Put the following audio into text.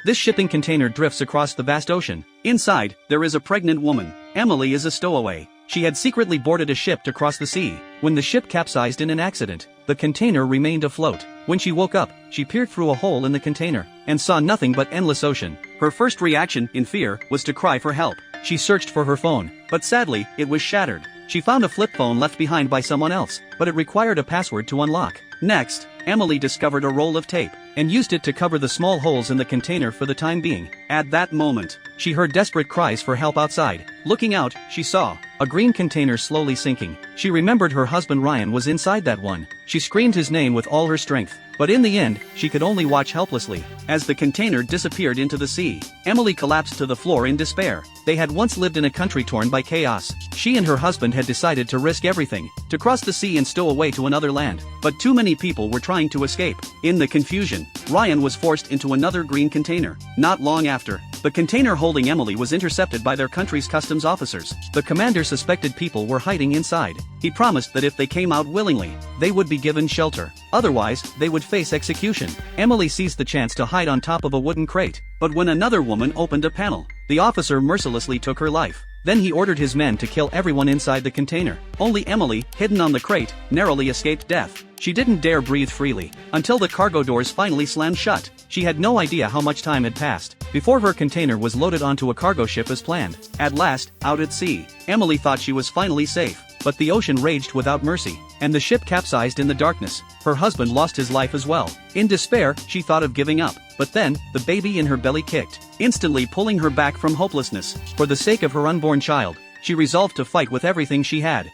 This shipping container drifts across the vast ocean. Inside, there is a pregnant woman. Emily is a stowaway. She had secretly boarded a ship to cross the sea. When the ship capsized in an accident, the container remained afloat. When she woke up, she peered through a hole in the container and saw nothing but endless ocean. Her first reaction, in fear, was to cry for help. She searched for her phone, but sadly, it was shattered. She found a flip phone left behind by someone else, but it required a password to unlock. Next, Emily discovered a roll of tape and used it to cover the small holes in the container for the time being. At that moment, she heard desperate cries for help outside. Looking out, she saw a green container slowly sinking. She remembered her husband Ryan was inside that one. She screamed his name with all her strength, but in the end, she could only watch helplessly as the container disappeared into the sea. Emily collapsed to the floor in despair. They had once lived in a country torn by chaos. She and her husband had decided to risk everything, to cross the sea and stow away to another land. But too many people were trying to escape. In the confusion, Ryan was forced into another green container. Not long after, the container holding Emily was intercepted by their country's customs officers. The commander suspected people were hiding inside. He promised that if they came out willingly, they would be given shelter. Otherwise, they would face execution. Emily seized the chance to hide on top of a wooden crate. But when another woman opened a panel, the officer mercilessly took her life. Then he ordered his men to kill everyone inside the container. Only Emily, hidden on the crate, narrowly escaped death. She didn't dare breathe freely until the cargo doors finally slammed shut. She had no idea how much time had passed before her container was loaded onto a cargo ship as planned. At last, out at sea, Emily thought she was finally safe. But the ocean raged without mercy, and the ship capsized in the darkness. Her husband lost his life as well. In despair, she thought of giving up. But then, the baby in her belly kicked, instantly pulling her back from hopelessness. For the sake of her unborn child, she resolved to fight with everything she had.